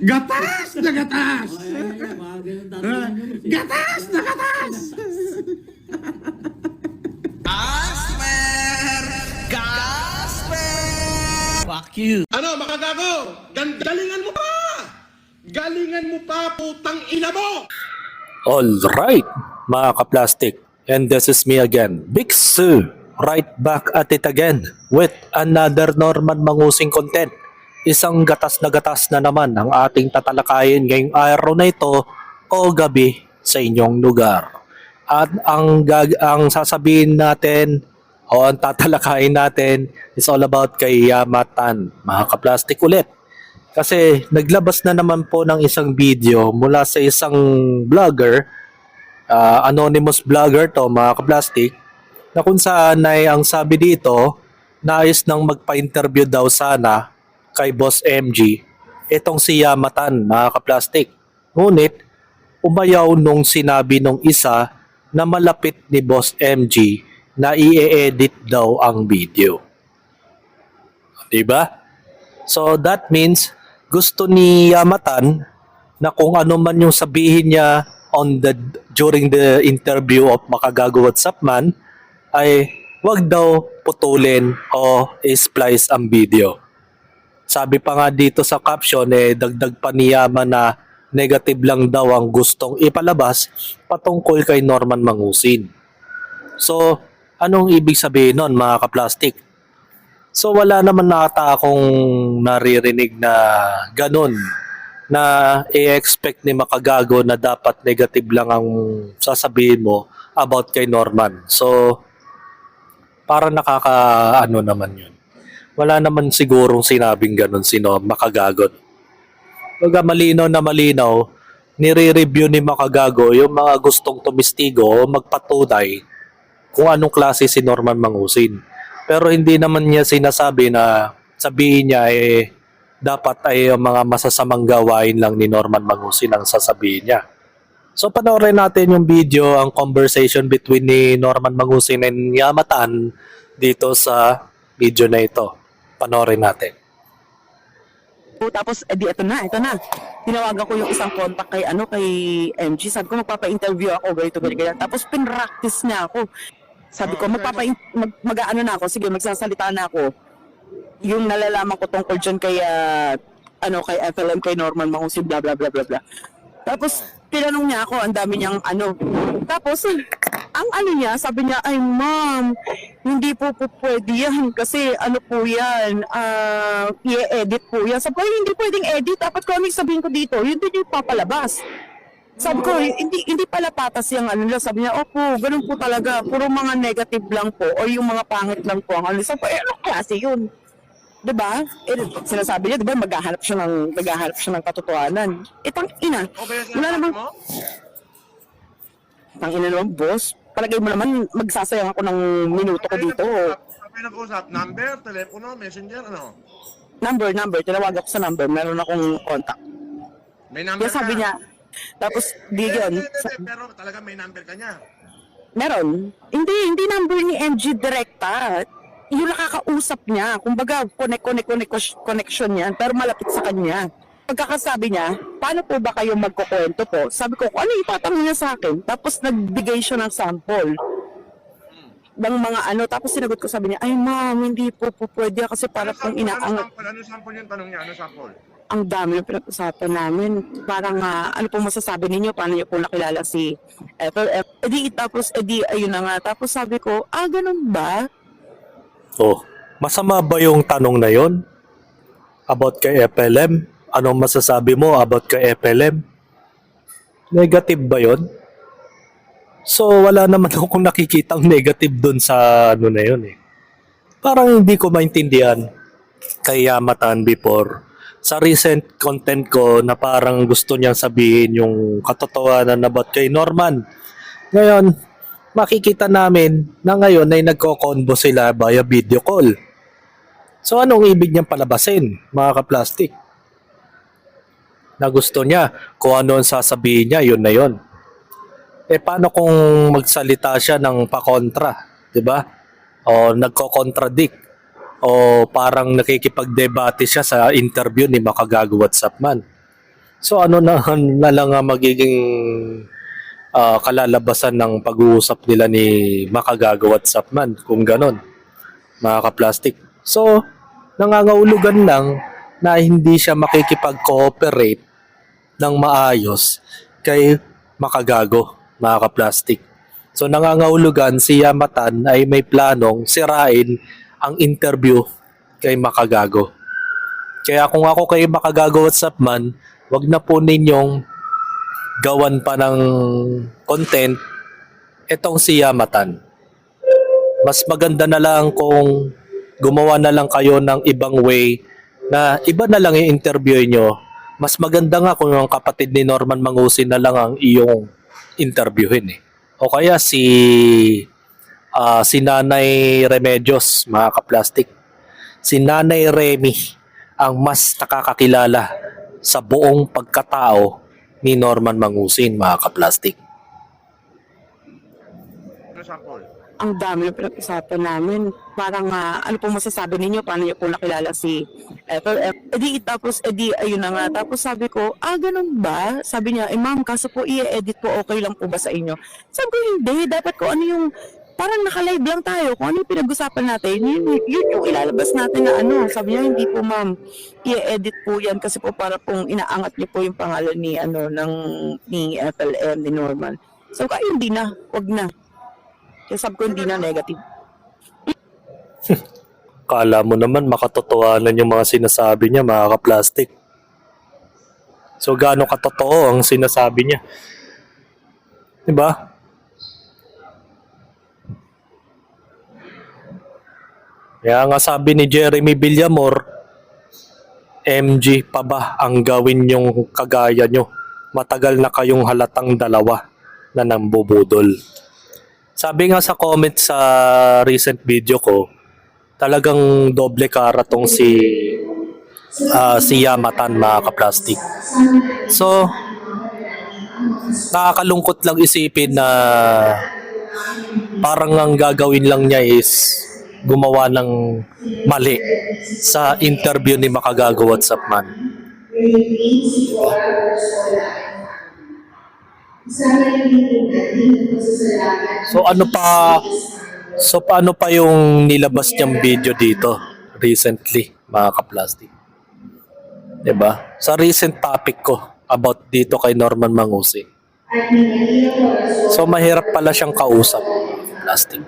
Gatas na gatas! O, yan, mga ganun tatanungin mo. Gatas na gatas! Fuck you. Ano, mga gago? Galingan mo pa! Galingan mo pa, putang ina mo! Alright, mga ka-plastic. And this is me again, Big Sue. Right back at it again with another Norman Mangusing content. Isang gatas na naman ang ating tatalakayin ngayong araw na ito o gabi sa inyong lugar. At ang sasabihin natin o ang tatalakayin natin is all about kay Yamatan, mga ka-plastic ulit. Kasi naglabas na naman po ng isang video mula sa isang vlogger, anonymous vlogger to mga ka-plastic, na kung saan ay ang sabi dito, nais nang magpa-interview daw sana kay Boss MG, itong si Yamatan mga ka-plastic. Ngunit, umayaw nung sinabi nung isa na malapit ni Boss MG na i-edit daw ang video. Diba? So that means gusto ni Yamatan na kung ano man yung sabihin niya during the interview of Makagago WhatsApp Man ay wag daw putulin o i-splice ang video. Sabi pa nga dito sa caption dagdag pa ni Yaman na negative lang daw ang gustong ipalabas patungkol kay Norman Mangusin. So, anong ibig sabihin nun mga ka-plastic? So wala naman nakata akong naririnig na ganun na i-expect ni Makagago na dapat negative lang ang sasabihin mo about kay Norman. So para nakakaano naman yun. Wala naman sigurong sinabing ganun si Makagago. Baga malinaw na malinaw, nire-review ni Makagago yung mga gustong tumistigo o magpatunay kung anong klase si Norman Mangusin. Pero hindi naman niya sinasabi na sabihin niya dapat ay mga masasamang gawain lang ni Norman Mangusin ang sasabihin niya. So panoorin natin yung video, ang conversation between ni Norman Mangusin and Yamatan dito sa video na ito. Panoorin natin. Tapos ito na. Tinawagan ko yung isang contact kay kay MG. Sabi ko magpapa-interview ako ganito. Tapos pinractice niya ako. Sabi ko mag-ano na ako, sige magsasalita na ako. Yung nalalaman ko tungkol diyan kay kay FLM, kay Norman Mangusin, bla bla bla bla bla. Tapos tinanong niya ako, ang dami niyang Tapos ang niya, sabi niya, ay ma'am, hindi po pwede yan kasi po yan, i-edit po yan. Sabi ko, hindi pwedeng edit, dapat ko sabihin ko dito, yun din yung papalabas. Sabi ko, hindi pala patas yung sabi niya, opo, ganun po talaga, puro mga negative lang po, o yung mga pangit lang po ang sabi ko, anong klase yun? Diba? Sinasabi niya, diba, maghahanap siya ng katotohanan. Tang ina, wala namang, tang ina naman, boss, palagay mo naman, magsasayang ako ng minuto ko dito. Sabi nag-usap, number, telepono, messenger, ano? Number, tinawagan ko sa number, meron akong contact. May number Kaya sabi ka? niya, tapos di yun. Pero talaga may number ka niya. Meron. Hindi number ni MG direkta. Yung nakakausap niya. Kumbaga, connection niya, pero malapit sa kanya. Pagkakasabi niya, paano po ba kayo magkukwento po? Sabi ko, ano itatanong niya sa akin? Tapos nagbigay siya ng sample. Ng mga tapos sinagot ko, sabi niya, ay ma'am, hindi po pwede kasi para pong inaangat. Ano sample yung tanong niya? Ano sample? Ang dami yung pinag-usapan namin. Parang, ano pong masasabi ninyo? Paano niyo po nakilala si FLM? Tapos, ayun na nga. Tapos sabi ko, ganun ba? Oh, masama ba yung tanong na yon about kay FLM? Anong masasabi mo about kay FLM? Negative ba yon? So wala naman akong nakikitang negative dun sa na yun eh. Parang hindi ko maintindihan kay Yamatan before sa recent content ko na parang gusto niyang sabihin yung katotohanan about kay Norman. Ngayon, makikita namin na ngayon ay nagko-convo sila via video call. So anong ibig niyang palabasin, mga ka-plastic? Na gusto niya, kung ano ang sasabihin niya, yun na yun. Paano kung magsalita siya ng pakontra, 'di ba? O nagko-contradict. o parang nakikipagdebate siya sa interview ni Makagago WhatsAppman. So ano na lang ang magiging kalalabasan ng pag-uusap nila ni Makagago WhatsAppman kung ganon, mga kaplastik. So nangangahulugan lang na hindi siya makikipag-cooperate ng maayos kay Makagago, mga kaplastik. So nangangahulugan si Yamatan ay may planong sirain ang interview kay Makagago. Kaya kung ako kay Makagago WhatsAppman, wag na po ninyong gawan pa ng content itong si Yamatan. Mas maganda na lang kung gumawa na lang kayo ng ibang way na iba na lang yung interview nyo. Mas maganda nga kung yung kapatid ni Norman Mangusin na lang ang iyong interviewin eh. O kaya si Nanay Remedios, mga kaplastik. Si Nanay Remy ang mas nakakakilala sa buong pagkatao ni Norman Mangusin, mga kaplastik. Example. Ang dami yung pinag-usapan namin. Parang ano po masasabi ninyo? Paano niyo po nakilala si FLF? Ayun na nga. Tapos sabi ko, ganun ba? Sabi niya, ma'am, kaso po i-edit po, okay lang po ba sa inyo? Sabi ko, hindi. Dapat ko ano yung, parang naka-live lang tayo. Kung ano yung pinag-usapan natin, yun yung ilalabas natin na ano. Sabi niya, hindi po ma'am, i-edit po yan kasi po para pong inaangat niyo po yung pangalan ni, ni FLM, ni Norman. Sabi ko, hindi na, wag na. Kaya sabi ko, hindi na negative. Kala mo naman makatotohanan yung mga sinasabi niya, mga kaplastik. So gaano katotoo ang sinasabi niya? Diba? Kaya nga sabi ni Jeremy Villamor, MG pa ba ang gawin yung kagaya nyo? Matagal na kayong halatang dalawa na nambubudol. Sabi nga sa comment sa recent video ko, talagang doble kara tong si Yamatan, mga kaplastik. So, nakakalungkot lang isipin na parang ang gagawin lang niya is gumawa ng mali sa interview ni Makagago WhatsAppman. So paano pa yung nilabas niyang video dito recently, mga kaplastik? 'Di ba? Sa recent topic ko about dito kay Norman Mangusin. So mahirap pala siyang kausap, mga kaplastik.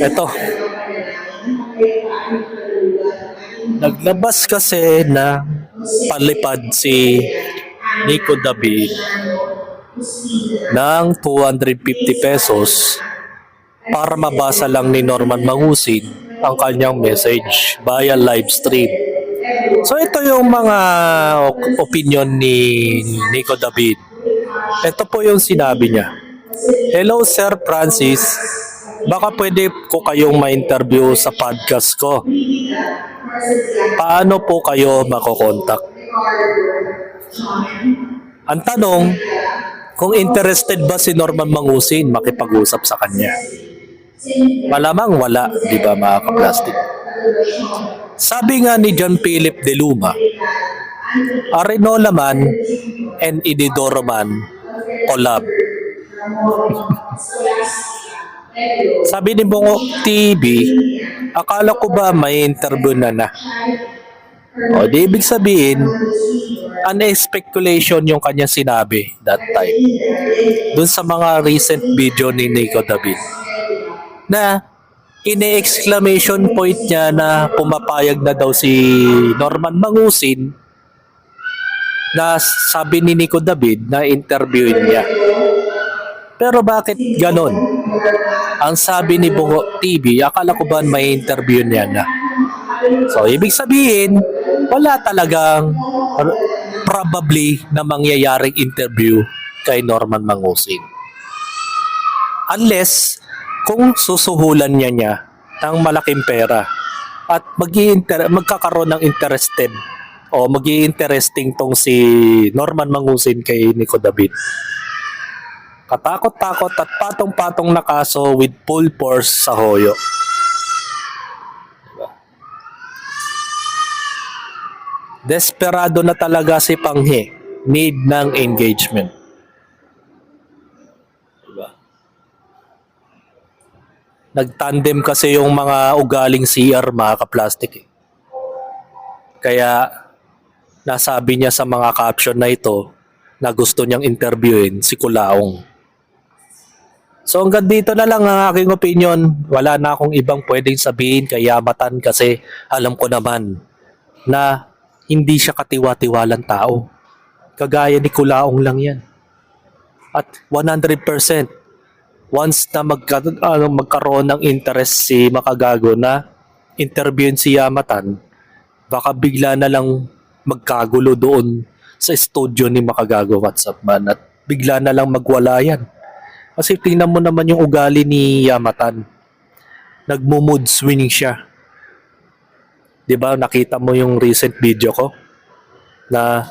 Ito. Naglabas kasi na palipad si Nico David ng 250 pesos para mabasa lang ni Norman Mangusin ang kanyang message via live stream. So ito yung mga opinion ni Nico David. Ito po yung sinabi niya. Hello Sir Francis, baka pwede ko kayong ma-interview sa podcast ko. Paano po kayo makokontak? Ang tanong, kung interested ba si Norman Mangusin makipag-usap sa kanya? Malamang wala, di ba, mga kaplastik? Sabi nga ni John Philip de Luma, Arenola man and Ididoro man collab. Sabi ni Bongo TV, akala ko ba may interview na? O di ibig sabihin, speculation yung kanya sinabi that time. Dun sa mga recent video ni Nico David. Na ine-exclamation point niya na pumapayag na daw si Norman Mangusin na sabi ni Nico David na interviewin niya. Pero bakit ganon? Ang sabi ni Bongo TV, akala ko ba may interview niya na? So, ibig sabihin, wala talagang probably na mangyayaring interview kay Norman Mangusin. Unless, kung susuhulan niya ng malaking pera at magkakaroon ng interested O magi-interesting tong si Norman Mangusin kay Nico David. Katakot-takot at patong-patong na kaso with full force sa Hoyo. Diba? Desperado na talaga si Panghe. Need ng engagement. Diba? Nagtandem kasi yung mga ugaling CR, mga kaplastik. Kaya nasabi niya sa mga caption na ito na gusto niyang interviewin si Kulaong. So hanggang dito na lang ang aking opinion. Wala na akong ibang pwedeng sabihin kay Yamatan kasi alam ko naman na hindi siya katiwa-tiwalang tao. Kagaya ni Kulaong lang yan. At 100%, once na magkaroon ng interest si Makagago na interviewin si Yamatan, baka bigla na lang magkagulo doon sa studio ni Makagago WhatsApp man at bigla na lang magwala yan. Kasi tingnan mo naman yung ugali ni Yamatan. Nagmo-mood swing siya. 'Di ba? Nakita mo yung recent video ko na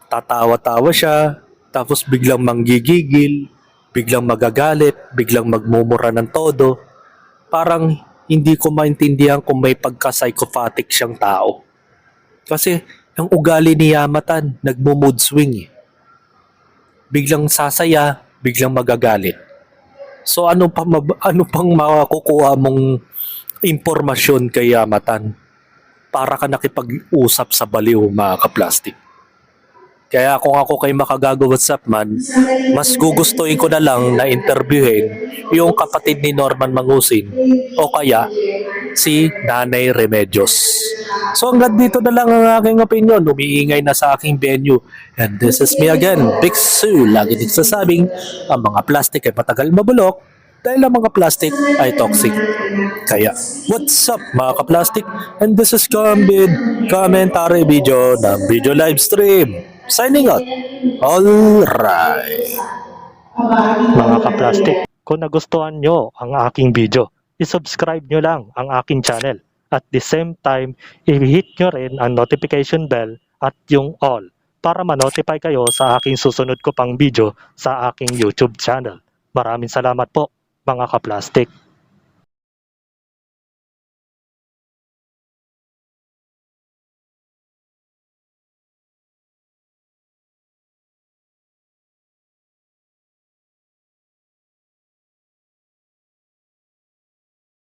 tatawa-tawa siya, tapos biglang manggigigil, biglang magagalit, biglang magmumura ng todo. Parang hindi ko maintindihan kung may pagka-psychopathic siyang tao. Kasi ang ugali ni Yamatan, nagmo-mood swing. Biglang sasaya, biglang magagalit. So ano pang makukuha mong impormasyon kay Yamatan para ka nakipag-usap sa baliw, mga kaplastik? Kaya kung ako kay Makagago WhatsApp man, mas gugustuhin ko na lang na interviewin yung kapatid ni Norman Mangusin o kaya si Nanay Remedios. So hanggang dito na lang ang aking opinion. Umiingay na sa aking venue. And this is me again, Big Sue. Lagi nagsasabing ang mga plastic ay matagal mabulok dahil ang mga plastic ay toxic. Kaya, what's up mga kaplastic? And this is Kambid commentary video ng video live stream. Signing out. Alright. Mga kaplastik, kung nagustuhan nyo ang aking video, isubscribe nyo lang ang aking channel. At the same time, i-hit nyo rin ang notification bell at yung all para ma-notify kayo sa aking susunod ko pang video sa aking YouTube channel. Maraming salamat po mga kaplastik.